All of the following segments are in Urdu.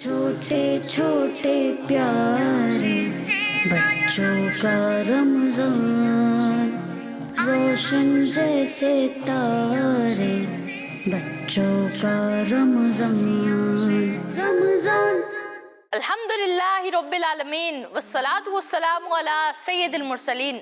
چھوٹے چھوٹے پیارے بچوں کا رمضان، روشن جیسے تارے بچوں کا رمضان رمضان۔ الحمدللہ رب العالمین والصلاة والسلام علی سید المرسلین،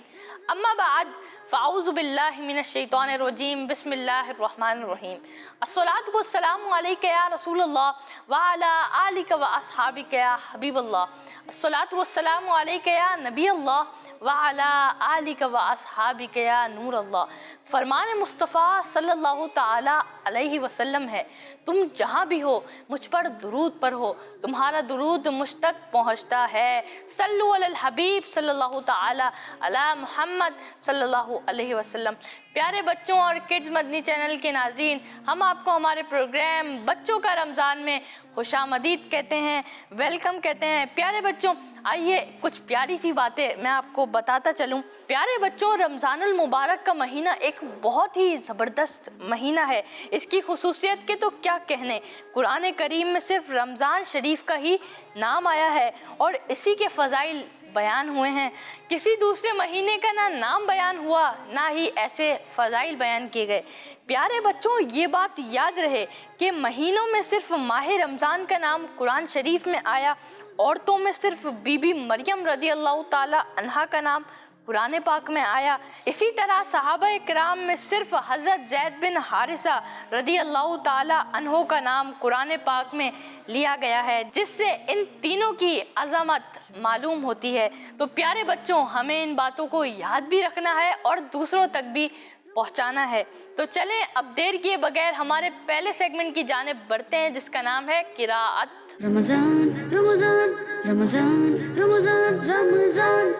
اما بعد فاعوذ باللہ من الشیطان الرجیم، بسم اللہ الرحمن الرحیم۔ الصلاة والسلام علیک یا رسول اللہ وعلی آلک واصحابک یا حبیب اللہ۔ الصلاة والسلام علیک یا نبی اللہ وعلی آلک واصحابک یا نور اللہ۔ فرمان مصطفیٰ صلی اللہ تعالی علیہ وسلم ہے، تم جہاں بھی ہو مجھ پر درود پڑھو، تمہارا درود مجھ تک پہنچتا ہے۔ صلو علی الحبیب صلی اللہ تعالی علی محمد صلی اللہ علیہ وسلم۔ پیارے بچوں اور کڈز مدنی چینل کے ناظرین، ہم آپ کو ہمارے پروگرام بچوں کا رمضان میں خوش آمدید کہتے ہیں، ویلکم کہتے ہیں۔ پیارے بچوں، آئیے کچھ پیاری سی باتیں میں آپ کو بتاتا چلوں۔ پیارے بچوں، رمضان المبارک کا مہینہ ایک بہت ہی زبردست مہینہ ہے۔ اس کی خصوصیت کے تو کیا کہنے، قرآن کریم میں صرف رمضان شریف کا ہی نام آیا ہے اور اسی کے فضائل بیان ہوئے ہیں۔ کسی دوسرے مہینے کا نہ نام بیان ہوا، نہ ہی ایسے فضائل بیان کیے گئے۔ پیارے بچوں، یہ بات یاد رہے کہ مہینوں میں صرف ماہ رمضان کا نام قرآن شریف میں آیا، عورتوں میں صرف بی بی مریم رضی اللہ تعالی عنہا کا نام قرآن پاک میں آیا۔ اسی طرح صحابہ کرام میں صرف حضرت زید بن حارثہ رضی اللہ تعالی عنہ کا نام قرآن پاک میں لیا گیا ہے، جس سے ان تینوں کی عظمت معلوم ہوتی ہے۔ تو پیارے بچوں، ہمیں ان باتوں کو یاد بھی رکھنا ہے اور دوسروں تک بھی پہنچانا ہے۔ تو چلیں اب دیر کیے بغیر ہمارے پہلے سیگمنٹ کی جانب بڑھتے ہیں، جس کا نام ہے قراءت۔ رمضان رمضان رمضان رمضان رمضان۔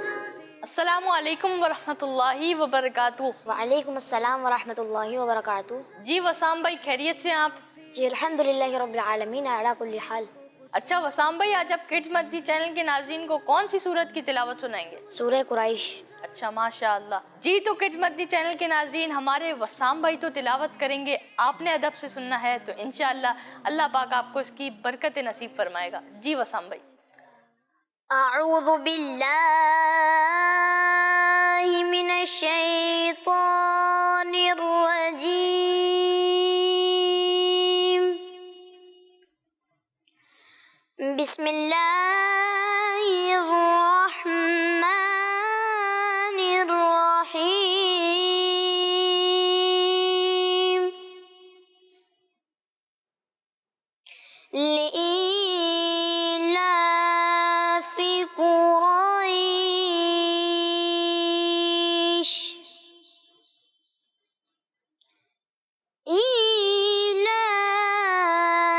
السلام علیکم ورحمۃ اللہ وبرکاتہ۔ وعلیکم السلام ورحمۃ اللہ وبرکاتہ۔ جی وسام بھائی، خیریت سے ہیں آپ؟ جی الحمدللہ رب العالمین علی کل حال۔ اچھا وسام بھائی، آج آپ کڈز مدنی چینل کے ناظرین کو کون سی سورت کی تلاوت سنائیں گے؟ سورہ قریش۔ اچھا، ماشاء اللہ۔ جی تو کڈز مدنی چینل کے ناظرین، ہمارے وسام بھائی تو تلاوت کریں گے، آپ نے ادب سے سننا ہے، تو انشاءاللہ اللہ پاک آپ کو اس کی برکت نصیب فرمائے گا۔ جی وسام بھائی۔ اعوذ باللہ من الشیطان الرجیم، بسم اللہ الرحمن الرحیم، لإیلاف قریش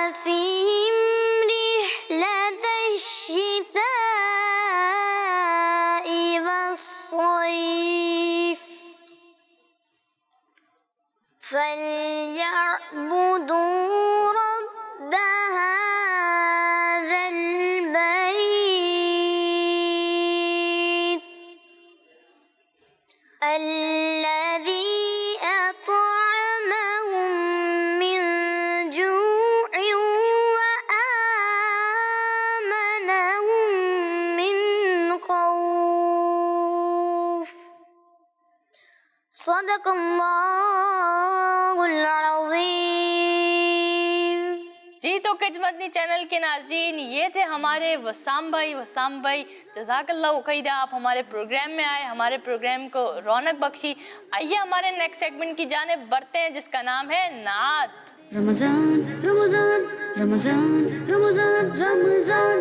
إيلافهم رحلة الشتاء والصيف فليعبدوا رب هذا البيت الذي أطعمهم من جوع وآمنهم من خوف۔ صدق اللہ العظیم۔ جی تو کڈز مدنی چینل کے ناظرین، یہ تھے ہمارے وسام بھائی۔ وسام بھائی جزاک اللہ خیر، آپ ہمارے پروگرام میں آئے، ہمارے پروگرام کو رونق بخشی۔ آئیے ہمارے نیکسٹ سیگمنٹ کی جانب بڑھتے ہیں، جس کا نام ہے نعت۔ رمضان رمضان رمضان رمضان رمضان۔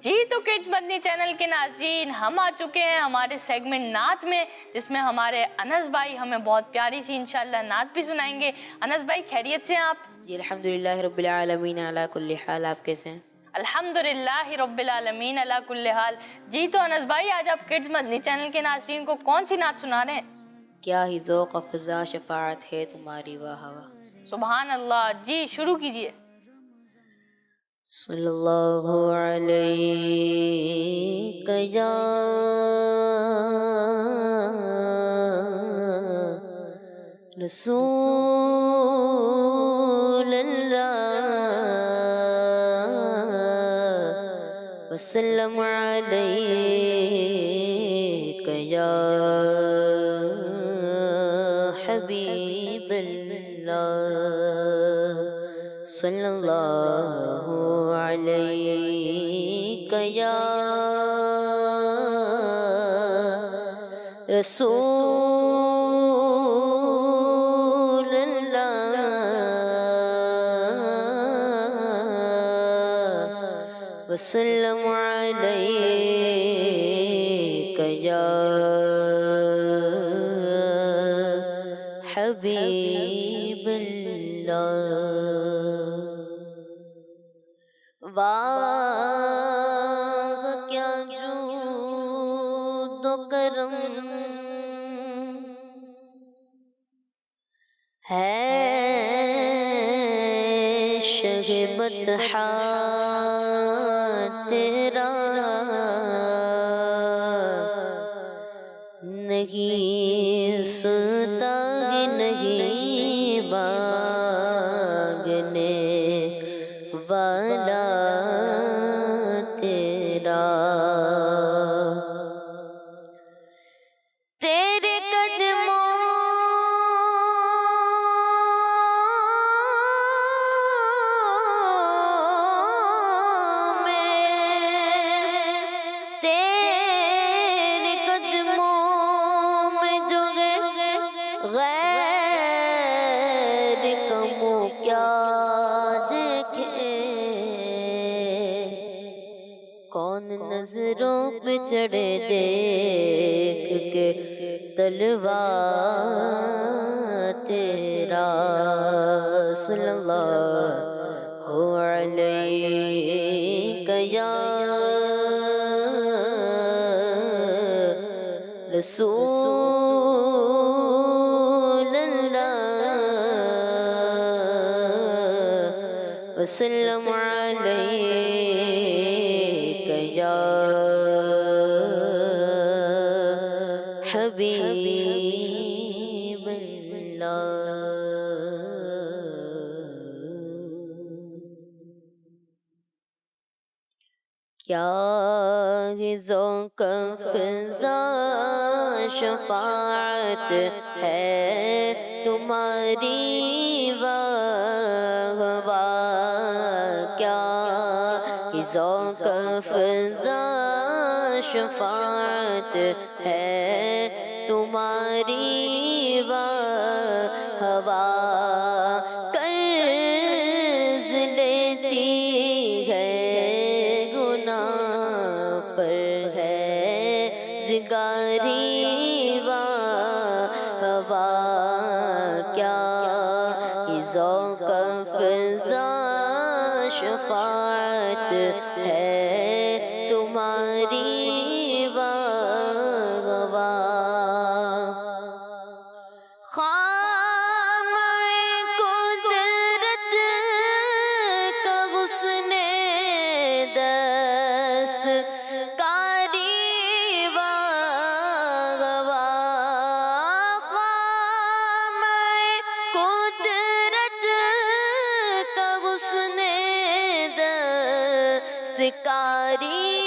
جی تو کڈز مدنی چینل کے ناظرین، ہم آ چکے ہیں ہمارے سیگمنٹ نعت میں، جس میں ہمارے انس بھائی ہمیں بہت پیاری سی انشاءاللہ نعت بھی سنائیں گے۔ انس بھائی، خیریت سے ہیں آپ؟ جی الحمدللہ رب العالمین علی کل حال۔ آپ کیسے ہیں؟ الحمدللہ رب العالمین علی کل حال۔ جی تو انس بھائی، آج آپ کڈز مدنی چینل کے ناظرین کو کون سی نعت سنا رہے ہیں؟ کیا ہی ذوق افزا شفاعت ہے تمہاری واہ واہ۔ سبحان اللہ۔ جی شروع کیجئے۔ صلی اللہ علیہ یا رسول اللہ وسلم عليك يا حبيب الله صلى الله عليك يا رسول الله وسلم عليك يا حبيب الله واہ کیا جود و کرم ہے شہ بطحا تیرا نہیں سنتا نہیں مانگنے والا تیرا تیرے قدموں میں تیرے قدموں میں جو غیر کموں کیا دیکھے کون نظروں پہ چڑھے دیکھ کے تلوار تیرا صلی اللہ علیہ یا رسول اللہ وسلم علیک یا حبیب اللہ کیا ذوق فضا شفاعت ہے تمہاری واہ واہ کیا ذوق فضا شفاعت ہے تمہاری واہ واہ قرض لیتی ہے گناہ پر ہے زگاری واہ واہ کیا ذوق فضا شفاعت ہے تمہاری واہ واہ خامۂ قدرت کا غصن دست کاری واہ واہ خامۂ قدرت کا غصن دست کاری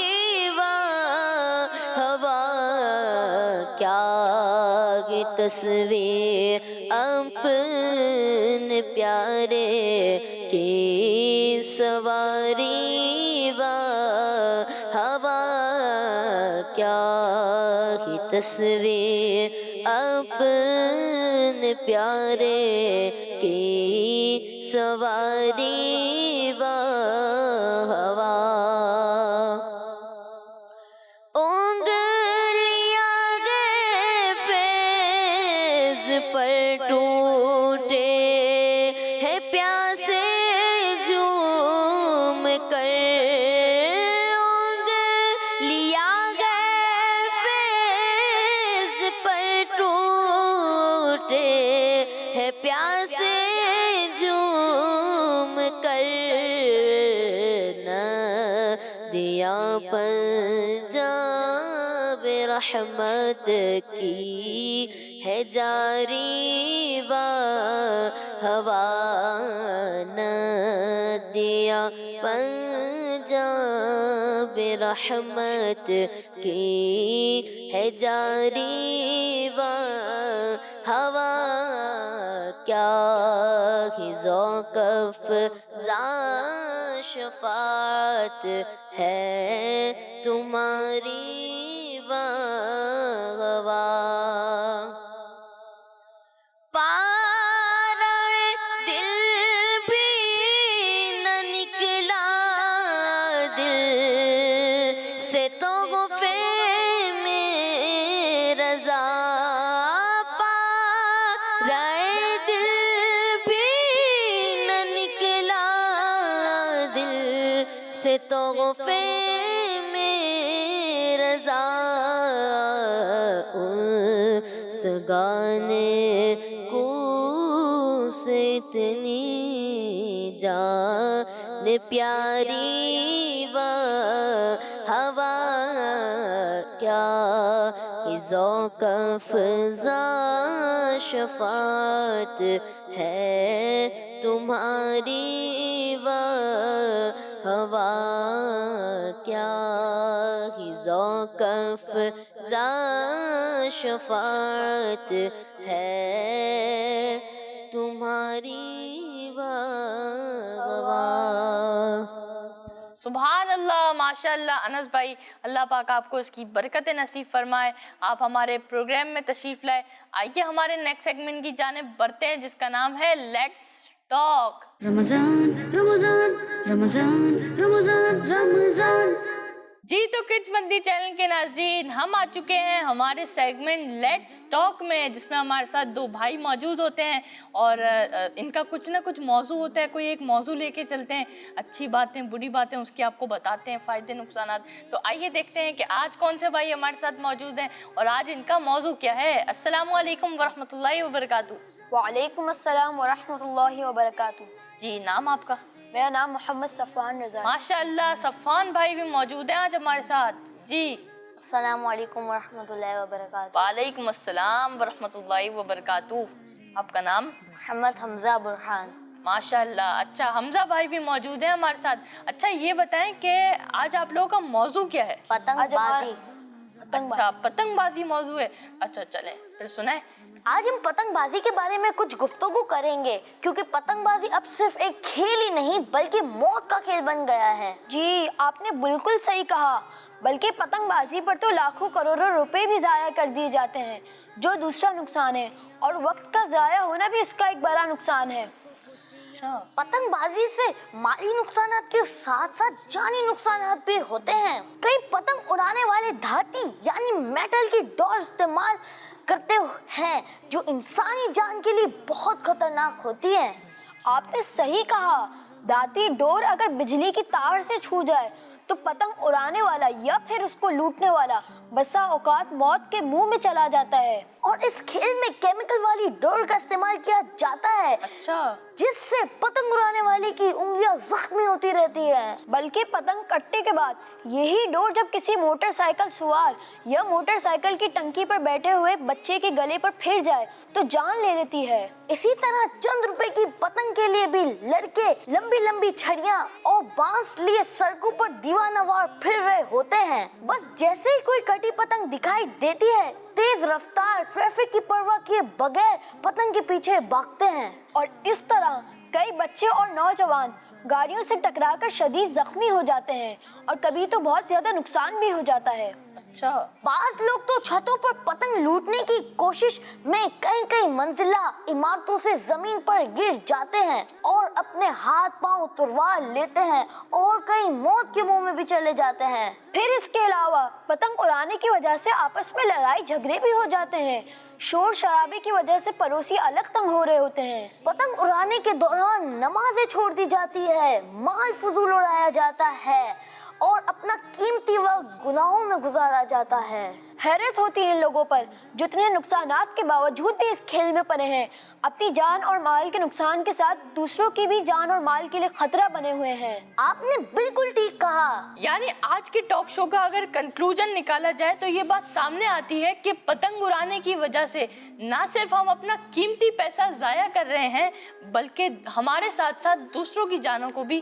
تصویر اپنے پیارے کی سواری واہ ہوا کیا ہی تصویر اپنے پیارے کی سواری واہ ہوا پر ٹوٹے ہے پیاسے جھوم کر لیا گئے فیض پر ٹوٹے ہے پیاسے جھوم کر نہ دیا پنجاب رحمت کی ہے جاری واہ ہوا نہ دیا پنجاب برحمت کی ہے جاری و ہوا، کیا ہی ذوق افزا شفاعت ہے تمہاری واہ، پارے دل بھی نہ نکلا دل سے تحفے میں رضا، پارے دل بھی نہ نکلا دل سے تحفے میں رضا، اس گانے کو سے اتنی جان پیاری و ہوا، کیا ہی ذوق افزا شفاعت ہے تمہاری و ہوا، کیا ہی ذوق افزا شفاعت ہے تمہاری واہ۔ سبحان اللہ، ماشاء اللہ انس بھائی، اللہ پاک آپ کو اس کی برکت نصیب فرمائے۔ آپ ہمارے پروگرام میں تشریف لائے۔ آئیے ہمارے نیکسٹ سیگمنٹ کی جانب بڑھتے ہیں، جس کا نام ہے لیٹس ٹاک۔ رمضان رمضان رمضان رمضان رمضان۔ جی تو کڈس مندی چینل کے ناظرین، ہم آ چکے ہیں ہمارے سیگمنٹ لیٹس ٹاک میں، جس میں ہمارے ساتھ دو بھائی موجود ہوتے ہیں اور ان کا کچھ نہ کچھ موضوع ہوتا ہے، کوئی ایک موضوع لے کے چلتے ہیں، اچھی باتیں بری باتیں اس کی آپ کو بتاتے ہیں، فائدے نقصانات۔ تو آئیے دیکھتے ہیں کہ آج کون سے بھائی ہمارے ساتھ موجود ہیں اور آج ان کا موضوع کیا ہے۔ السلام علیکم ورحمۃ اللہ وبرکاتہ۔ وعلیکم السلام ورحمۃ اللہ وبرکاتہ۔ جی، نام آپ کا؟ میرا نام محمد صفوان رضا ہے۔ ماشاء اللہ، صفوان بھائی بھی موجود ہیں آج ہمارے ساتھ۔ جی، السلام علیکم ورحمۃ اللہ وبرکاتہ۔ وعلیکم السلام ورحمۃ اللہ وبرکاتہ۔ آپ کا نام؟ محمد حمزہ برحان۔ ماشاء اللہ، اچھا، حمزہ بھائی بھی موجود ہیں ہمارے ساتھ۔ اچھا یہ بتائیں کہ آج آپ لوگوں کا موضوع کیا ہے؟ پتنگ بازی۔ اچھا، پتنگ بازی موضوع ہے۔ اچھا چلیں پھر سنائیں۔ آج ہم پتنگ بازی کے بارے میں کچھ گفتگو کریں گے، کیونکہ پتنگ بازی اب صرف ایک کھیل ہی نہیں بلکہ موت کا کھیل بن گیا ہے۔ جی، آپ نے بالکل صحیح کہا، بلکہ پتنگ بازی پر تو لاکھوں کروڑوں روپے بھی ضائع کر دیے جاتے ہیں، جو دوسرا نقصان ہے، اور وقت کا ضائع ہونا بھی اس کا ایک بڑا نقصان ہے۔ پتنگ بازی سے مالی نقصانات کے ساتھ ساتھ جانی نقصانات بھی ہوتے ہیں۔ کئی پتنگ اڑانے والے دھاتی یعنی میٹل کی ڈور استعمال کرتے ہیں جو انسانی جان کے لیے بہت خطرناک ہوتی ہے۔ آپ نے صحیح کہا، دھاتی ڈور اگر بجلی کی تار سے چھو جائے تو پتنگ اڑانے والا یا پھر اس کو لوٹنے والا بسا اوقات موت کے منہ میں چلا جاتا ہے۔ اور اس کھیل میں کیمیکل والی ڈور کا استعمال کیا جاتا ہے، جس سے پتنگ اڑانے والے کی انگلیاں زخمی ہوتی رہتی ہیں۔ بلکہ پتنگ کٹنے کے بعد یہی ڈور جب کسی موٹر سائیکل سوار یا موٹر سائیکل کی ٹنکی پر بیٹھے ہوئے بچے کے گلے پر پھر جائے تو جان لے لیتی ہے۔ اسی طرح چند روپے کی پتنگ کے لیے بھی لڑکے لمبی لمبی چھڑیاں اور بانس لیے سڑکوں پر دیوانہ وار پھر رہے ہوتے ہیں۔ بس جیسے ہی کوئی کٹی پتنگ دکھائی دیتی ہے، تیز رفتار ٹریفک کی پرواہ کیے بغیر پتنگ کے پیچھے بھاگتے ہیں، اور اس طرح کئی بچے اور نوجوان گاڑیوں سے ٹکرا کر شدید زخمی ہو جاتے ہیں، اور کبھی تو بہت زیادہ نقصان بھی ہو جاتا ہے۔ بعض لوگ تو چھتوں پر پتنگ لوٹنے کی کوشش میں کئی منزلہ عمارتوں سے زمین پر گر جاتے ہیں اور اپنے ہاتھ پاؤں تروا لیتے ہیں، اور کئی موت کے منہ میں بھی چلے جاتے ہیں۔ پھر اس کے علاوہ پتنگ اڑانے کی وجہ سے آپس میں لڑائی جھگڑے بھی ہو جاتے ہیں، شور شرابے کی وجہ سے پڑوسی الگ تنگ ہو رہے ہوتے ہیں۔ پتنگ اڑانے کے دوران نمازیں چھوڑ دی جاتی ہے، مال فضول اڑایا جاتا ہے اور اپنا قیمتی وقت گناہوں میں گزارا جاتا ہے۔ حیرت ہوتی ہے ان لوگوں پر جو اتنے نقصانات کے باوجود بھی اس کھیل میں پڑے ہیں، اپنی جان اور مال کے نقصان کے ساتھ دوسروں کی بھی جان اور مال کے لیے خطرہ بنے ہوئے ہیں۔ آپ نے بالکل ٹھیک کہا۔ یعنی آج کی ٹاک شو کا اگر کنکلوژن نکالا جائے تو یہ بات سامنے آتی ہے کہ پتنگ اڑانے کی وجہ سے نہ صرف ہم اپنا قیمتی پیسہ ضائع کر رہے ہیں، بلکہ ہمارے ساتھ ساتھ دوسروں کی جانوں کو بھی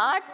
8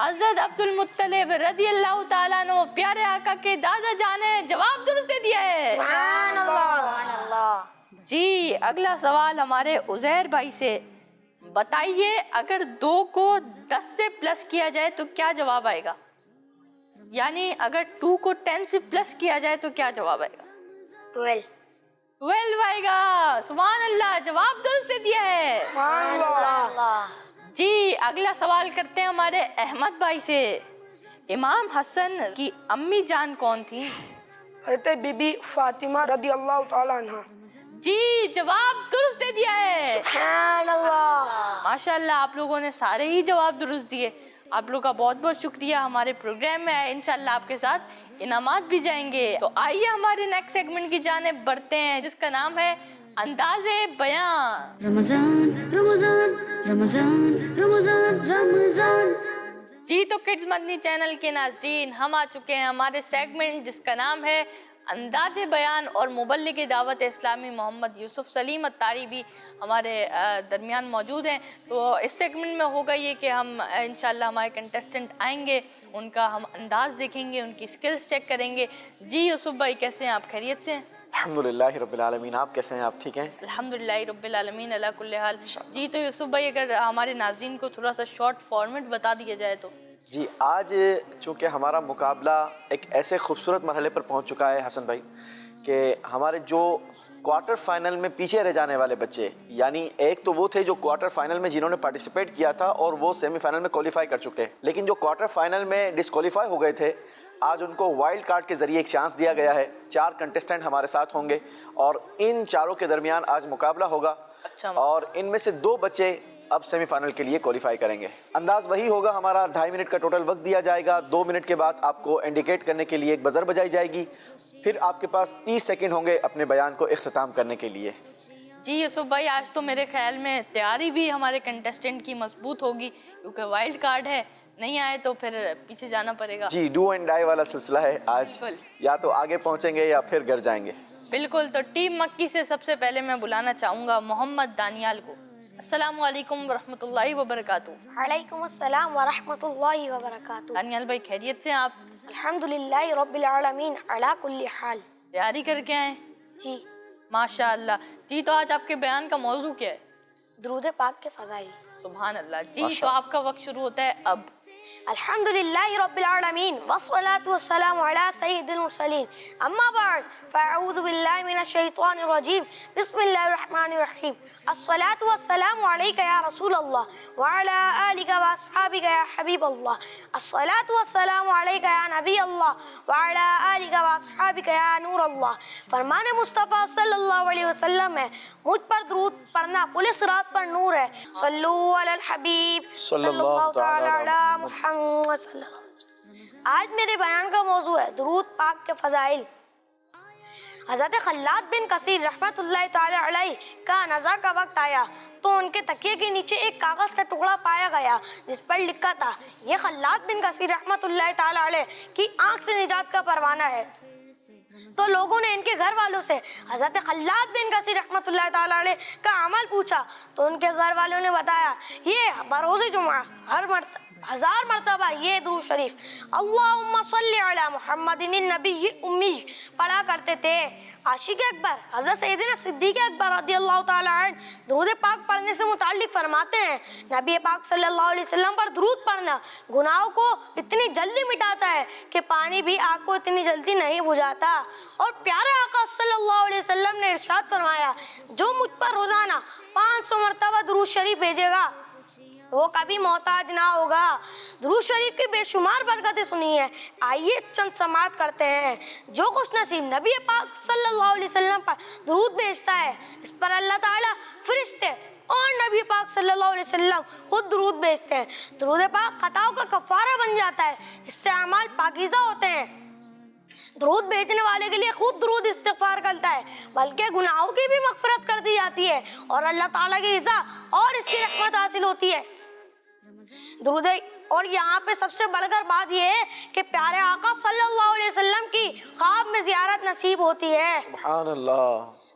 حضرت عبد المطلب رضی اللہ تعالیٰ عنہ پیارے آقا کے دادا جان ہیں، جواب درست دے دیا ہے۔ سبحان اللہ۔ جی اگلا سوال ہمارے عزیر بھائی سے، بتائیے اگر 2 کو 10 سے پلس کیا جائے تو کیا جواب آئے گا؟ یعنی اگر 2 کو 10 سے پلس کیا جائے تو کیا جواب آئے گا؟ 12 آئے گا۔ سبحان اللہ، جواب درست دے دیا ہے۔ سبحان اللہ۔ جی اگلا سوال کرتے ہیں ہمارے احمد بھائی سے، امام حسن کی امی جان کون تھی؟ حضرت بی بی فاطمہ رضی اللہ تعالیٰ عنہ۔ جی جواب درست دے دیا ہے۔ سبحان اللہ۔ ماشاءاللہ آپ لوگوں نے سارے ہی جواب درست دیے، آپ لوگ کا بہت بہت شکریہ۔ ہمارے پروگرام میں انشاءاللہ آپ کے ساتھ انعامات بھی جائیں گے۔ تو آئیے ہمارے نیکسٹ سیگمنٹ کی جانب بڑھتے ہیں جس کا نام ہے انداز بیان۔ رمضان رمضان رمضان رمضان رمضان۔ جی تو کڈز مدنی چینل کے ناظرین، ہم آ چکے ہیں ہمارے سیگمنٹ جس کا نام ہے انداز بیان، اور مبلغ دعوت اسلامی محمد یوسف سلیم اتاری بھی ہمارے درمیان موجود ہیں۔ تو اس سیگمنٹ میں ہوگا یہ کہ ہم انشاءاللہ ہمارے کنٹیسٹنٹ آئیں گے، ان کا ہم انداز دیکھیں گے، ان کی سکلز چیک کریں گے۔ جی یوسف بھائی کیسے ہیں آپ؟ خیریت سے ہیں؟ الحمدللہ رب العالمین، آپ کیسے ہیں؟ آپ ٹھیک ہیں؟ الحمدللہ رب العالمین علی کل حال۔ جی تو یوسف بھائی اگر ہمارے ناظرین کو تھوڑا سا شارٹ فارمیٹ بتا دیا جائے تو۔ جی آج چونکہ ہمارا مقابلہ ایک ایسے خوبصورت مرحلے پر پہنچ چکا ہے حسن بھائی کہ ہمارے جو کوارٹر فائنل میں پیچھے رہ جانے والے بچے، یعنی ایک تو وہ تھے جو کوارٹر فائنل میں جنہوں نے پارٹیسپیٹ کیا تھا اور وہ سیمی فائنل میں کوالیفائی کر چکے، لیکن جو کوارٹر فائنل میں ڈسکوالیفائی ہو گئے تھے، آج ان کو وائلڈ کارڈ کے ذریعے ایک چانس دیا گیا ہے۔ 4 کنٹیسٹنٹ ہمارے ساتھ ہوں گے اور ان چاروں کے درمیان آج مقابلہ ہوگا، اور ان میں سے 2 بچے اب سیمی فائنل کے لیے کوالیفائی کریں گے۔ انداز وہی ہوگا، ہمارا 2.5 منٹ کا ٹوٹل وقت دیا جائے گا۔ 2 منٹ کے بعد آپ کو انڈیکیٹ کرنے کے لیے ایک بزر بجائی جائے گی، پھر آپ کے پاس 30 سیکنڈ ہوں گے اپنے بیان کو اختتام کرنے کے لیے۔ جی یوسف بھائی آج تو میرے خیال میں تیاری بھی ہمارے کنٹیسٹنٹ کی مضبوط ہوگی، کیونکہ وائلڈ کارڈ ہے، نہیں آئے تو پھر پیچھے جانا پڑے گا۔ جی ڈو اینڈ ڈائی والا سلسلہ ہے آج، یا تو آگے پہنچیں گے یا پھر گھر جائیں گے۔ بالکل، تو ٹیم مکی سے سب سے پہلے میں بلانا چاہوں گا محمد دانیال کو۔ السلام علیکم ورحمۃ اللہ وبرکاتہ۔ وعلیکم السلام ورحمۃ اللہ وبرکاتہ۔ دانیال بھائی خیریت سے آپ؟ الحمدللہ رب العالمین علی کل حال۔ تیاری کر کے آئیں؟ جی ماشاء اللہ۔ جی تو آج آپ کے بیان کا موضوع کیا ہے؟ درود پاک کے فضائل۔ سبحان اللہ۔ جی تو آپ کا وقت شروع ہوتا ہے اب۔ الحمدللہ رب العالمین والصلاة والسلام علی سید المرسلین، اما بعد فاعوذ باللہ من الشیطان الرجیم، بسم اللہ الرحمن الرحیم، الصلاة والسلام علیک یا رسول اللہ وعلی آلک واصحابک یا حبیب اللہ، الصلاة والسلام علیک یا نبی اللہ وعلی آلک واصحابک یا نور اللہ۔ فرمان مصطفیٰ صلی اللہ علیہ وسلم ہے، مجھ پر درود پڑھنا پل صراط پر نور ہے۔ صلو علی الحبیب صلی اللہ تعالی علی محمد صلی اللہ علیہ وسلم۔ آج میرے بیان کا موضوع ہے درود پاک کے فضائل۔ حضرت خلاد بن کثیر رحمت اللہ تعالی علیہ کا نزا کا وقت آیا تو ان کے تکیے کے نیچے ایک کاغذ کا ٹکڑا پایا گیا جس پر لکھا تھا، یہ خلاد بن کثیر رحمت اللہ تعالی علیہ کی آنکھ سے نجات کا پروانہ ہے۔ تو لوگوں نے ان کے گھر والوں سے حضرت خلاد بن کثیر رحمت اللہ تعالی علیہ کا عمل پوچھا تو ان کے گھر والوں نے بتایا یہ بروز جمعہ ہر 1000 مرتبہ یہ درود شریف اللہم صلی علی محمد النبی الامی پڑھا کرتے تھے۔ عاشق اکبر حضرت سیدنا صدیق اکبر رضی اللہ تعالیٰ عنہ درود پاک پڑھنے سے متعلق فرماتے ہیں، نبی پاک صلی اللہ علیہ وسلم پر درود پڑھنا گناہوں کو اتنی جلدی مٹاتا ہے کہ پانی بھی آگ کو اتنی جلدی نہیں بجھاتا۔ اور پیارے آقا صلی اللہ علیہ وسلم نے ارشاد فرمایا، جو مجھ پر روزانہ 500 مرتبہ درود شریف بھیجے گا وہ کبھی محتاج نہ ہوگا۔ درود شریف کی بے شمار برکتیں سنی ہیں، آئیے چند سماعت کرتے ہیں۔ جو خوش نصیب نبی پاک صلی اللہ علیہ وسلم پر درود بھیجتا ہے اس پر اللہ تعالیٰ فرشتے اور نبی پاک صلی اللہ علیہ وسلم خود درود بھیجتے ہیں۔ درود پاک خطاؤں کا کفارہ بن جاتا ہے، اس سے اعمال پاکیزہ ہوتے ہیں۔ درود بھیجنے والے کے لیے خود درود استغفار کرتا ہے، بلکہ گناہوں کی بھی مغفرت کر دی جاتی ہے اور اللہ تعالیٰ کی رضا اور اس کی رحمت حاصل ہوتی ہے۔ درود اور یہاں پہ سب سے بڑھ کر بات یہ ہے کہ پیارے آقا صلی اللہ علیہ وسلم کی خواب میں زیارت نصیب ہوتی ہے۔ سبحان اللہ۔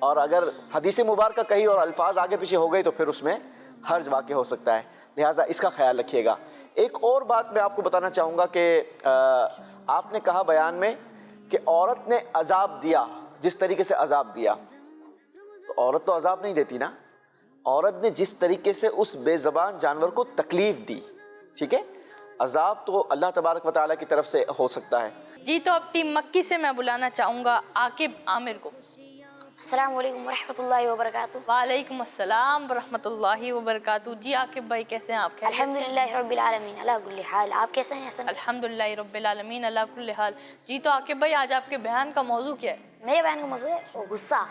اور اگر حدیث مبارکہ کہی اور الفاظ آگے پیچھے ہو گئے تو پھر اس میں حرج واقع ہو سکتا ہے، لہٰذا اس کا خیال رکھیے گا۔ ایک اور بات میں آپ کو بتانا چاہوں گا کہ آپ نے کہا بیان میں کہ عورت نے عذاب دیا، جس طریقے سے عذاب دیا، تو عورت تو عذاب نہیں دیتی نا، عورت نے جس طریقے سے اس بے زبان جانور کو تکلیف دی، ٹھیک ہے، عذاب تو اللہ تبارک و تعالیٰ کی طرف سے ہو سکتا ہے۔ جی تو اب ٹیم مکی سے میں بلانا چاہوں گا عاقب عامر کو۔ السلام علیکم ورحمۃ اللہ وبرکاتہ۔ وعلیکم السلام ورحمۃ اللہ وبرکاتہ۔ جی عاقب بھائی کیسے ہیں آپ؟ الحمدللہ رب العالمین علی کل حال، آپ کیسے ہیں حسن؟ الحمدللہ رب العالمین علی کل حال۔ جی تو عاقب بھائی آج آپ کے بیان کا موضوع کیا ہے؟ میرے بیان کا موضوع ہے غصہ۔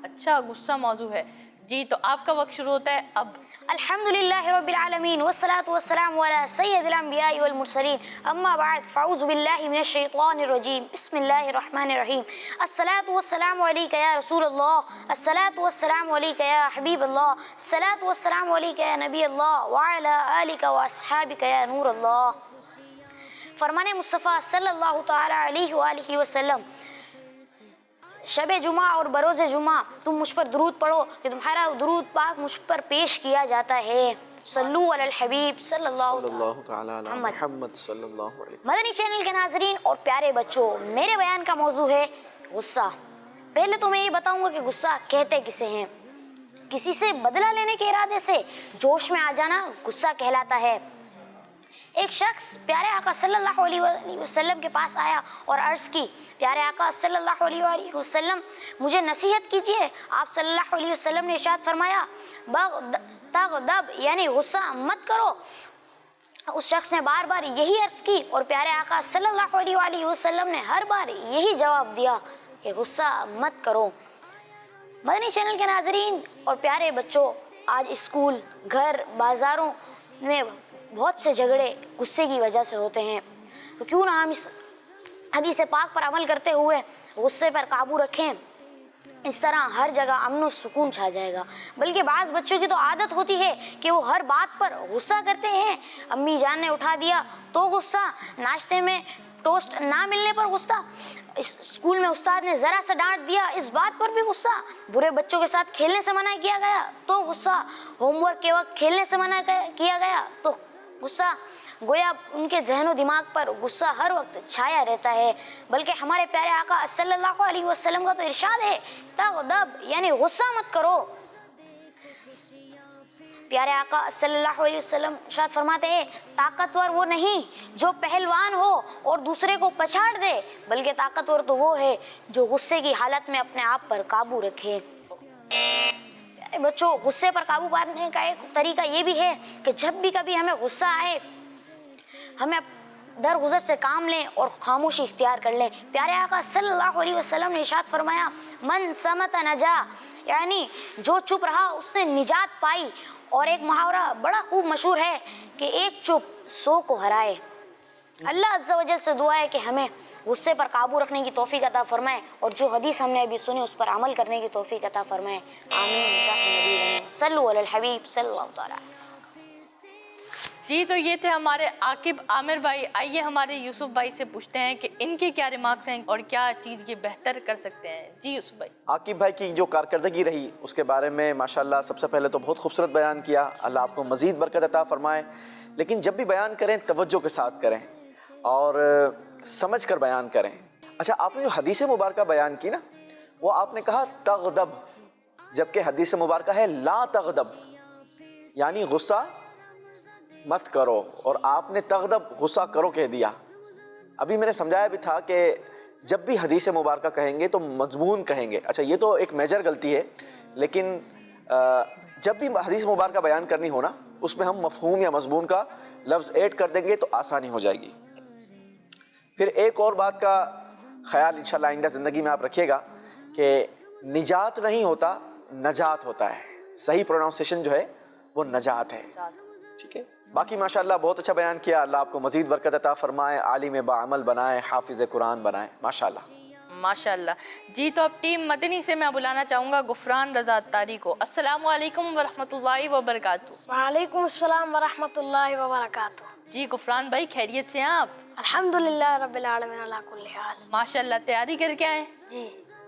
اچھا، غصہ موضوع ہے۔ جی تو آپ کا وقت شروع ہوتا ہے اب۔ الحمدللہ رب العالمین والصلاة والسلام علی سید الانبیاء والمرسلین، اما بعد فاعوذ باللہ من الشیطان الرجیم، بسم اللہ الرحمن الرحیم۔ الصلاة والسلام علیک یا رسول اللہ، الصلاة والسلام علیک یا حبیب اللہ، الصلاة والسلام علیک یا نبی اللہ، وعلی آلک واصحابک یا نور اللہ۔ فرمان مصطفیٰ صلی اللہ تعالی علیہ وآلہ وسلم، شب جمعہ اور بروز جمعہ تم مجھ پر درود پڑھو کہ تمہارا درود پاک مجھ پر پیش کیا جاتا ہے۔ صلو علی الحبیب صلی اللہ تعالیٰ علی محمد صلی اللہ علیہ۔ مدنی چینل کے ناظرین اور پیارے بچوں، میرے بیان کا موضوع ہے غصہ۔ پہلے تو میں یہ بتاؤں گا کہ غصہ کہتے کسے ہیں۔ کسی سے بدلہ لینے کے ارادے سے جوش میں آ جانا غصہ کہلاتا ہے۔ ایک شخص پیارے آقا صلی اللہ علیہ وآلہ وسلم کے پاس آیا اور عرض کی، پیارے آقا صلی اللہ علیہ وآلہ وسلم مجھے نصیحت کیجیے۔ آپ صلی اللہ علیہ وسلم نے ارشاد فرمایا تغضب یعنی غصہ مت کرو۔ اس شخص نے بار بار یہی عرض کی اور پیارے آقا صلی اللہ علیہ وآلہ وسلم نے ہر بار یہی جواب دیا کہ غصہ مت کرو۔ مدنی چینل کے ناظرین اور پیارے بچوں، آج اسکول، گھر، بازاروں میں بہت سے جھگڑے غصے کی وجہ سے ہوتے ہیں، تو کیوں نہ ہم اس حدیث پاک پر عمل کرتے ہوئے غصے پر قابو رکھیں۔ اس طرح ہر جگہ امن و سکون چھا جائے گا۔ بلکہ بعض بچوں کی تو عادت ہوتی ہے کہ وہ ہر بات پر غصہ کرتے ہیں۔ امی جان نے اٹھا دیا تو غصہ، ناشتے میں ٹوسٹ نہ ملنے پر غصہ، اسکول میں استاد نے ذرا سا ڈانٹ دیا اس بات پر بھی غصہ، برے بچوں کے ساتھ کھیلنے سے منع کیا گیا تو غصہ، ہوم ورک کے وقت کھیلنے سے منع کیا گیا تو غصہ۔ گویا ان کے ذہن و دماغ پر غصہ ہر وقت چھایا رہتا ہے۔ بلکہ ہمارے پیارے آقا صلی اللہ علیہ وسلم کا تو ارشاد ہے تغضب یعنی غصہ مت کرو۔ پیارے آقا صلی اللہ علیہ وسلم ارشاد فرماتے ہیں طاقتور وہ نہیں جو پہلوان ہو اور دوسرے کو پچھاڑ دے، بلکہ طاقتور تو وہ ہے جو غصے کی حالت میں اپنے آپ پر قابو رکھے۔ بچوں، غصے پر قابو پانے کا ایک طریقہ یہ بھی ہے کہ جب بھی کبھی ہمیں غصہ آئے ہمیں درگزر سے کام لیں اور خاموشی اختیار کر لیں۔ پیارے آقا صلی اللہ علیہ وسلم نے ارشاد فرمایا من صمت نجا یعنی جو چپ رہا اس نے نجات پائی۔ اور ایک محاورہ بڑا خوب مشہور ہے کہ ایک چپ 100 کو ہرائے۔ اللہ عز و جل سے دعا ہے کہ ہمیں غصے پر قابو رکھنے کی توفیق عطا فرمائے اور جو حدیث ہم نے ابھی سنی اس پر عمل کرنے کی توفیق عطا فرمائے، آمین جاہ نبی امین۔ صلو علی الحبیب صلی اللہ تعالی۔ جی تو یہ تھے ہمارے عاقب عامر بھائی۔ آئیے ہمارے یوسف بھائی سے پوچھتے ہیں کہ ان کے کیا ریمارکس ہیں اور کیا چیز یہ بہتر کر سکتے ہیں۔ جی یوسف بھائی۔ عاقب بھائی کی جو کارکردگی رہی اس کے بارے میں ماشاءاللہ سب سے پہلے تو بہت خوبصورت بیان کیا، اللہ آپ کو مزید برکت عطا فرمائے۔ لیکن جب بھی بیان کریں توجہ کے ساتھ کریں اور سمجھ کر بیان کریں۔ اچھا، آپ نے جو حدیث مبارکہ بیان کی نا، وہ آپ نے کہا تغضب، جبکہ حدیث مبارکہ ہے لا تغضب یعنی غصہ مت کرو، اور آپ نے تغضب غصہ کرو کہہ دیا۔ ابھی میں نے سمجھایا بھی تھا کہ جب بھی حدیث مبارکہ کہیں گے تو مضمون کہیں گے۔ اچھا، یہ تو ایک میجر غلطی ہے، لیکن جب بھی حدیث مبارکہ بیان کرنی ہونا اس میں ہم مفہوم یا مضمون کا لفظ ایڈ کر دیں گے تو آسانی ہو جائے گی۔ پھر ایک اور بات کا خیال انشاءاللہ آئندہ زندگی میں آپ رکھیے گا کہ نجات نہیں ہوتا، نجات ہوتا ہے۔ صحیح پروناؤنسیشن جو ہے وہ نجات ہے، ٹھیک ہے۔ باقی ماشاءاللہ بہت اچھا بیان کیا، اللہ آپ کو مزید برکت عطا فرمائے، عالم باعمل بنائے، حافظ قرآن بنائے، ماشاءاللہ ماشاءاللہ۔ جی تو اب ٹیم مدنی سے میں بلانا چاہوں گا غفران رضا اتاری کو۔ السلام علیکم ورحمۃ اللہ وبرکاتہ۔ وعلیکم السلام ورحمۃ اللہ وبرکاتہ۔ جی غفران بھائی خیریت سے ہیں آپ؟ الحمدللہ رب العالمین علی کل حال۔ ماشاءاللہ، تیاری کر کے آئے؟ جی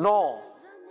9।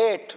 8।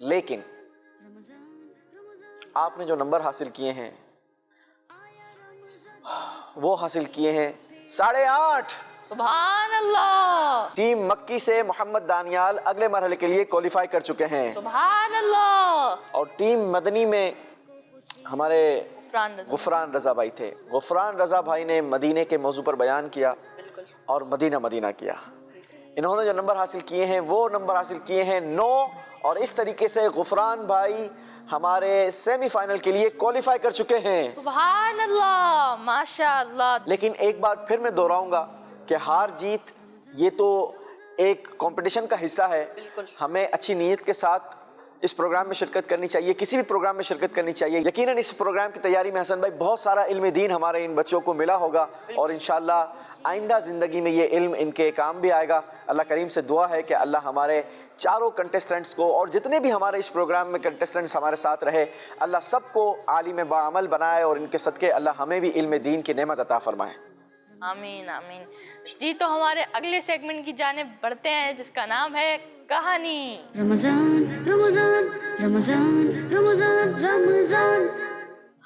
لیکن آپ نے جو نمبر حاصل کیے ہیں وہ حاصل کیے ہیں 8.5۔ سبحان اللہ، ٹیم مکی سے محمد دانیال اگلے مرحلے کے لیے کوالیفائی کر چکے ہیں، سبحان اللہ۔ اور ٹیم مدنی میں ہمارے غفران رضا، غفران رضا بھائی تھے۔ غفران رضا بھائی نے مدینے کے موضوع پر بیان کیا اور مدینہ مدینہ کیا۔ انہوں نے جو نمبر حاصل کیے ہیں وہ نمبر حاصل کیے ہیں 9، اور اس طریقے سے غفران بھائی ہمارے سیمی فائنل کے لیے کوالیفائی کر چکے ہیں۔ سبحان اللہ، ماشاء اللہ۔ لیکن ایک بات پھر میں دہراؤں گا کہ ہار جیت یہ تو ایک کمپٹیشن کا حصہ ہے، ہمیں اچھی نیت کے ساتھ اس پروگرام میں شرکت کرنی چاہیے، کسی بھی پروگرام میں شرکت کرنی چاہیے۔ یقیناً اس پروگرام کی تیاری میں حسن بھائی بہت سارا علم دین ہمارے ان بچوں کو ملا ہوگا، اور انشاءاللہ آئندہ زندگی میں یہ علم ان کے کام بھی آئے گا۔ اللہ کریم سے دعا ہے کہ اللہ ہمارے چاروں کنٹیسٹنٹس کو اور جتنے بھی ہمارے اس پروگرام میں کنٹیسٹنٹس ہمارے ساتھ رہے، اللہ سب کو عالم باعمل بنائے، اور ان کے صدقے اللہ ہمیں بھی علم دین کی نعمت عطا فرمائے۔ آمین آمین۔ جی تو ہمارے اگلے سیگمنٹ کی جانب بڑھتے ہیں جس کا نام ہے کہانی۔ رمضان رمضان رمضان رمضان رمضان۔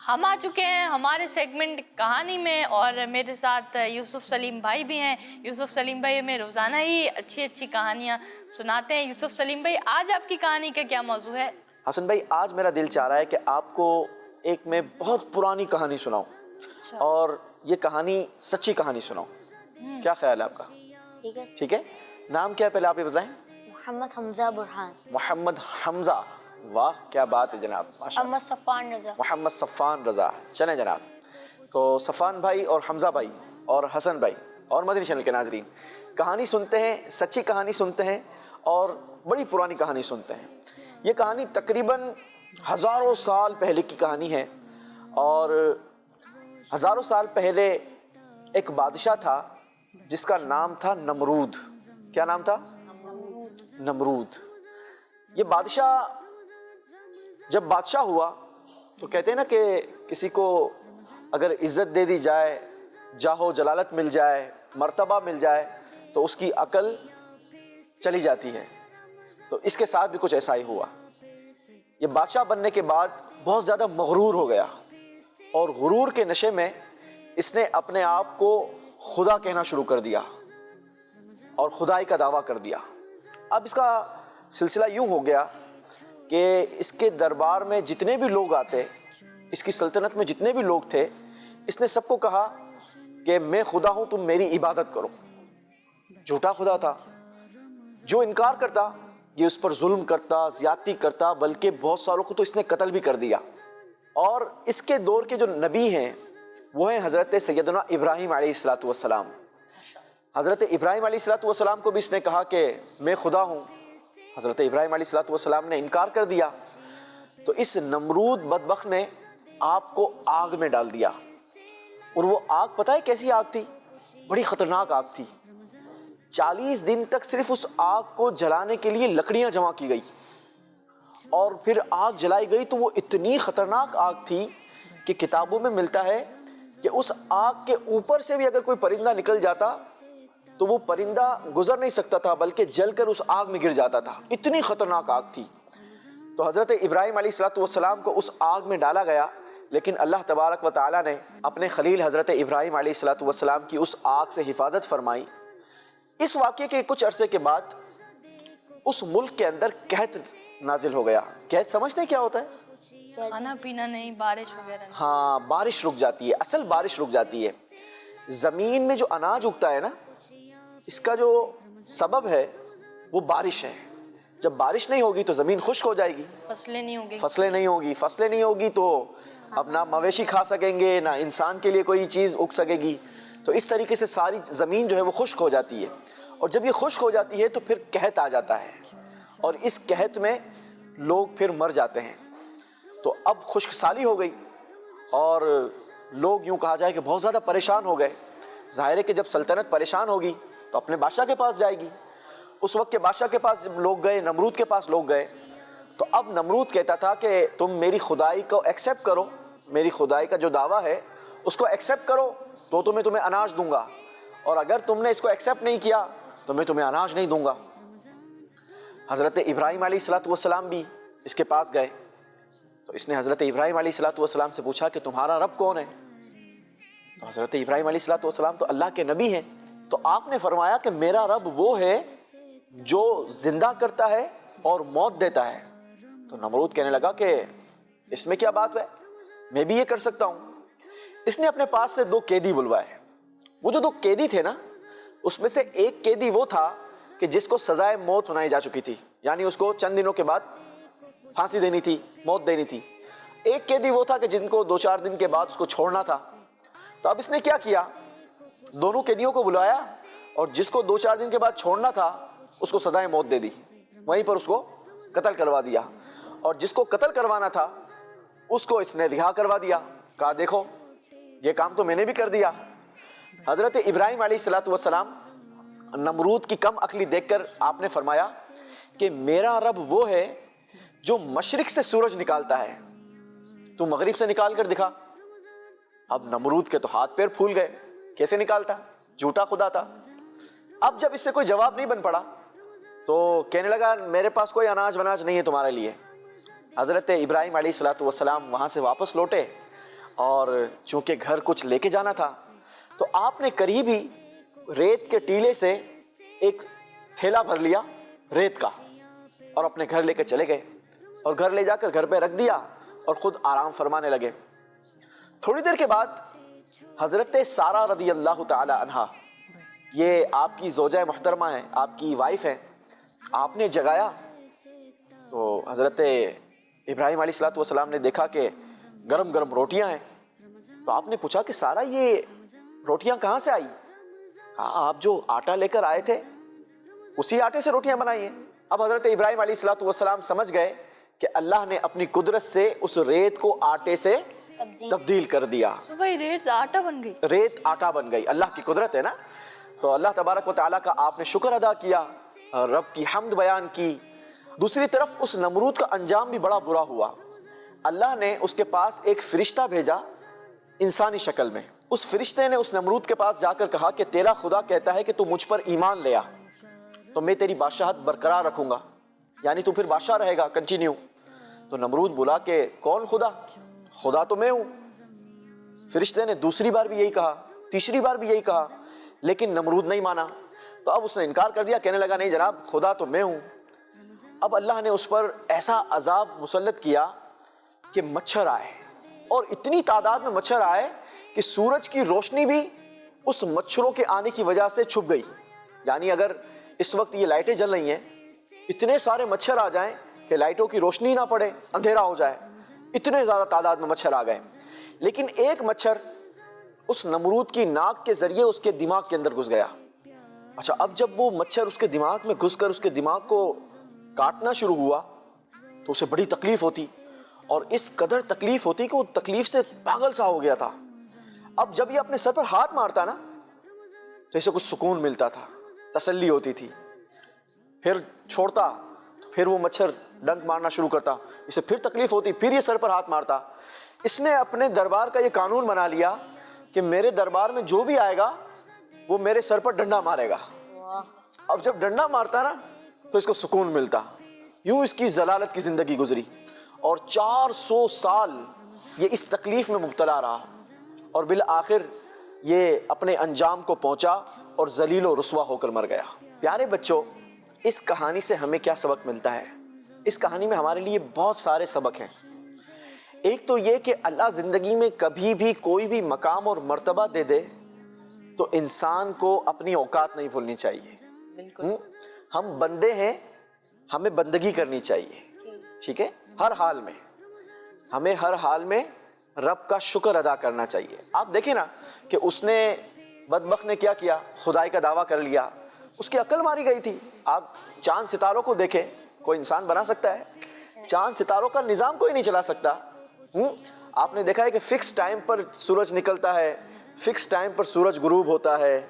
ہم آ چکے ہیں ہمارے سیگمنٹ کہانی میں، اور میرے ساتھ یوسف سلیم بھائی بھی ہیں۔ یوسف سلیم بھائی ہمیں روزانہ ہی اچھی اچھی کہانیاں سناتے ہیں۔ یوسف سلیم بھائی، آج آپ کی کہانی کا کیا موضوع ہے؟ حسن بھائی، آج میرا دل چاہ رہا ہے کہ آپ کو ایک میں بہت پرانی کہانی سناؤں، اور یہ کہانی سچی کہانی سناؤں۔ کیا خیال ہے آپ کا؟ ٹھیک ہے۔ ٹھیک ہے۔ نام کیا ہے پہلے آپ یہ بتائیں؟ محمد حمزہ برہان۔ محمد حمزہ، واہ کیا بات ہے جناب، ماشاء اللہ۔ محمد صفان رضا۔ محمد صفان رضا۔ چلیں جناب، تو صفان بھائی اور حمزہ بھائی اور حسن بھائی اور مدنی چینل کے ناظرین، کہانی سنتے ہیں، سچی کہانی سنتے ہیں اور بڑی پرانی کہانی سنتے ہیں۔ یہ کہانی تقریباً ہزاروں سال پہلے کی کہانی ہے، اور ہزاروں سال پہلے ایک بادشاہ تھا جس کا نام تھا نمرود۔ کیا نام تھا؟ نمرود۔ یہ بادشاہ جب بادشاہ ہوا تو کہتے ہیں نا کہ کسی کو اگر عزت دے دی جائے، جاہو جلالت مل جائے، مرتبہ مل جائے، تو اس کی عقل چلی جاتی ہے۔ تو اس کے ساتھ بھی کچھ ایسا ہی ہوا۔ یہ بادشاہ بننے کے بعد بہت زیادہ مغرور ہو گیا، اور غرور کے نشے میں اس نے اپنے آپ کو خدا کہنا شروع کر دیا اور خدائی کا دعویٰ کر دیا۔ اب اس کا سلسلہ یوں ہو گیا کہ اس کے دربار میں جتنے بھی لوگ آتے، اس کی سلطنت میں جتنے بھی لوگ تھے، اس نے سب کو کہا کہ میں خدا ہوں، تم میری عبادت کرو۔ جھوٹا خدا تھا، جو انکار کرتا یہ اس پر ظلم کرتا، زیادتی کرتا، بلکہ بہت ساروں کو تو اس نے قتل بھی کر دیا۔ اور اس کے دور کے جو نبی ہیں وہ ہیں حضرت سیدنا ابراہیم علیہ الصلوۃ والسلام۔ حضرت ابراہیم علیہ الصلوۃ والسلام کو بھی اس نے کہا کہ میں خدا ہوں۔ حضرت ابراہیم علیہ الصلوۃ والسلام نے انکار کر دیا، تو اس نمرود بدبخت نے آپ کو آگ میں ڈال دیا۔ اور وہ آگ پتہ ہے کیسی آگ تھی؟ بڑی خطرناک آگ تھی۔ 40 دن تک صرف اس آگ کو جلانے کے لیے لکڑیاں جمع کی گئی، اور پھر آگ جلائی گئی تو وہ اتنی خطرناک آگ تھی کہ کتابوں میں ملتا ہے کہ اس آگ کے اوپر سے بھی اگر کوئی پرندہ نکل جاتا تو وہ پرندہ گزر نہیں سکتا تھا، بلکہ جل کر اس آگ میں گر جاتا تھا، اتنی خطرناک آگ تھی۔ تو حضرت ابراہیم علیہ الصلوۃ والسلام کو اس آگ میں ڈالا گیا، لیکن اللہ تبارک و تعالیٰ نے اپنے خلیل حضرت ابراہیم علیہ الصلوۃ والسلام کی اس آگ سے حفاظت فرمائی۔ اس واقعے کے کچھ عرصے کے بعد اس ملک کے اندر قحط نازل ہو گیا۔ قحط سمجھتے ہیں کیا ہوتا ہے؟ کھانا پینا نہیں، بارش وغیرہ نہیں۔ ہاں، بارش رک جاتی ہے، اصل بارش رک جاتی ہے۔ زمین میں جو اناج اگتا ہے نا، اس کا جو سبب ہے وہ بارش ہے۔ جب بارش نہیں ہوگی تو زمین خشک ہو جائے گی، فصلیں نہیں ہوگی، فصلیں نہیں ہوگی تو اب نہ مویشی کھا سکیں گے، نہ انسان کے لیے کوئی چیز اگ سکے گی۔ تو اس طریقے سے ساری زمین جو ہے وہ خشک ہو جاتی ہے، اور جب یہ خشک ہو جاتی ہے تو پھر قحط آ جاتا ہے، اور اس قحط میں لوگ پھر مر جاتے ہیں۔ تو اب خشک سالی ہو گئی، اور لوگ یوں کہا جائے کہ بہت زیادہ پریشان ہو گئے۔ ظاہر ہے کہ جب سلطنت پریشان ہوگی تو اپنے بادشاہ کے پاس جائے گی۔ اس وقت کے بادشاہ کے پاس جب لوگ گئے، نمرود کے پاس لوگ گئے، تو اب نمرود کہتا تھا کہ تم میری خدائی کو ایکسیپٹ کرو، میری خدائی کا جو دعویٰ ہے اس کو ایکسیپٹ کرو تو تمہیں اناج دوں گا، اور اگر تم نے اس کو ایکسیپٹ نہیں کیا تو میں تمہیں اناج نہیں دوں گا۔ حضرت ابراہیم علیہ الصلوۃ والسلام بھی اس کے پاس گئے تو اس نے حضرت ابراہیم علیہ السلام سے پوچھا کہ تمہارا رب کون ہے؟ تو حضرت ابراہیم علیہ السلام تو اللہ کے نبی ہیں. تو آپ نے فرمایا کہ میرا رب وہ ہے جو زندہ کرتا ہے اور موت دیتا ہے. تو نمرود کہنے لگا کہ اس میں کیا بات ہے، میں بھی یہ کر سکتا ہوں. اس نے اپنے پاس سے 2 قیدی بلوائے. وہ جو 2 قیدی تھے نا، اس میں سے ایک قیدی وہ تھا کہ جس کو سزائے موت سنائی جا چکی تھی، یعنی اس کو چند دنوں کے بعد پھانسی دینی تھی، موت دینی تھی. ایک قیدی وہ تھا کہ جن کو 2-4 دن کے بعد اس کو چھوڑنا تھا. تو اب اس نے کیا کیا، دونوں قیدیوں کو بلایا اور جس کو 2-4 دن کے بعد چھوڑنا تھا اس کو سزائے موت دے دی، وہیں پر اس کو قتل کروا دیا. اور جس کو قتل کروانا تھا اس کو اس نے رہا کروا دیا. کہا دیکھو یہ کام تو میں نے بھی کر دیا. حضرت ابراہیم علیہ السلام نمرود کی کم عقلی دیکھ کر آپ نے فرمایا کہ میرا رب وہ ہے جو مشرق سے سورج نکالتا ہے، تو مغرب سے نکال کر دکھا. اب نمرود کے تو ہاتھ پیر پھول گئے، کیسے نکالتا، جھوٹا خدا تھا. اب جب اس سے کوئی جواب نہیں بن پڑا تو کہنے لگا میرے پاس کوئی اناج وناج نہیں ہے تمہارے لیے. حضرت ابراہیم علیہ السلام وہاں سے واپس لوٹے اور چونکہ گھر کچھ لے کے جانا تھا تو آپ نے قریب ہی ریت کے ٹیلے سے ایک تھیلا بھر لیا ریت کا اور اپنے گھر لے کے چلے گئے اور گھر لے جا کر گھر پہ رکھ دیا اور خود آرام فرمانے لگے. تھوڑی دیر کے بعد حضرت سارہ رضی اللہ تعالی عنہا، یہ آپ کی زوجہ محترمہ ہیں، آپ کی وائف ہیں، آپ نے جگایا تو حضرت ابراہیم علیہ السلام نے دیکھا کہ گرم گرم روٹیاں ہیں. تو آپ نے پوچھا کہ سارہ یہ روٹیاں کہاں سے آئی؟ کہا آپ جو آٹا لے کر آئے تھے اسی آٹے سے روٹیاں بنائی ہیں. اب حضرت ابراہیم علیہ السلام سمجھ گئے کہ اللہ نے اپنی قدرت سے اس ریت کو آٹے سے تبدیل کر دیا. بھائی ریت آٹا بن گئی، ریت آٹا بن گئی. اللہ کی قدرت ہے نا. تو اللہ تبارک و تعالیٰ کا آپ نے شکر ادا کیا، رب کی حمد بیان کی. دوسری طرف اس نمرود کا انجام بھی بڑا برا ہوا. اللہ نے اس کے پاس ایک فرشتہ بھیجا انسانی شکل میں. اس فرشتے نے اس نمرود کے پاس جا کر کہا کہ تیرا خدا کہتا ہے کہ تو مجھ پر ایمان لے آ تو میں تیری بادشاہت برقرار رکھوں گا، یعنی تو پھر بادشاہ رہے گا کنٹینیو. تو نمرود بولا کہ کون خدا؟ خدا تو میں ہوں. فرشتے نے دوسری بار بھی یہی کہا، تیسری بار بھی یہی کہا، لیکن نمرود نہیں مانا. تو اب اس نے انکار کر دیا، کہنے لگا نہیں جناب خدا تو میں ہوں. اب اللہ نے اس پر ایسا عذاب مسلط کیا کہ مچھر آئے اور اتنی تعداد میں مچھر آئے کہ سورج کی روشنی بھی اس مچھروں کے آنے کی وجہ سے چھپ گئی. یعنی اگر اس وقت یہ لائٹیں جل رہی ہیں، اتنے سارے مچھر آ جائیں کہ لائٹوں کی روشنی نہ پڑے، اندھیرا ہو جائے، اتنے زیادہ تعداد میں مچھر آ گئے. لیکن ایک مچھر اس نمرود کی ناک کے ذریعے اس کے دماغ کے اندر گھس گیا. اچھا اب جب وہ مچھر اس کے دماغ میں گھس کر اس کے دماغ کو کاٹنا شروع ہوا تو اسے بڑی تکلیف ہوتی اور اس قدر تکلیف ہوتی کہ وہ تکلیف سے پاگل سا ہو گیا تھا. اب جب یہ اپنے سر پر ہاتھ مارتا نا تو اسے کچھ سکون ملتا تھا، تسلی ہوتی تھی. پھر چھوڑتا تو پھر وہ مچھر ڈنک مارنا شروع کرتا، اسے پھر تکلیف ہوتی، پھر یہ سر پر ہاتھ مارتا. اس نے اپنے دربار کا یہ قانون بنا لیا کہ میرے دربار میں جو بھی آئے گا وہ میرے سر پر ڈنڈا مارے گا. اب جب ڈنڈا مارتا نا تو اس کو سکون ملتا. یوں اس کی ضلالت کی زندگی گزری اور 400 سال یہ اس تکلیف میں مبتلا رہا اور بالآخر یہ اپنے انجام کو پہنچا اور ذلیل و رسوا ہو کر مر گیا. پیارے بچوں، اس کہانی سے ہمیں کیا سبق ملتا ہے؟ اس کہانی میں ہمارے لیے بہت سارے سبق ہیں. ایک تو یہ کہ اللہ زندگی میں کبھی بھی کوئی بھی مقام اور مرتبہ دے دے تو انسان کو اپنی اوقات نہیں بھولنی چاہیے. ہم بندے ہیں، ہمیں بندگی کرنی چاہیے، ٹھیک ہے؟ ہر حال میں ہمیں ہر حال میں رب کا شکر ادا کرنا چاہیے. آپ دیکھیں نا کہ اس نے بدبخت نے کیا کیا، خدائی کا دعویٰ کر لیا، اس کی عقل ماری گئی تھی. آپ چاند ستاروں کو دیکھیں، کوئی انسان بنا سکتا ہے؟ چاند ستاروں کا نظام کوئی نہیں چلا سکتا. آپ نے دیکھا ہے کہ فکس ٹائم پر سورج نکلتا ہے، فکس ٹائم پر سورج غروب ہوتا ہے.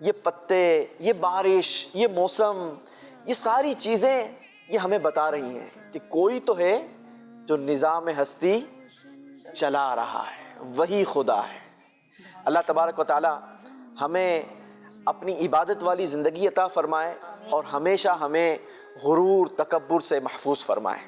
یہ پتے، یہ بارش، یہ موسم، یہ ساری چیزیں یہ ہمیں بتا رہی ہیں کہ کوئی تو ہے جو نظام ہستی چلا رہا ہے، وہی خدا ہے. اللہ تبارک و تعالی ہمیں اپنی عبادت والی زندگی عطا فرمائے اور ہمیشہ ہمیں غرور تکبر سے محفوظ فرمائے.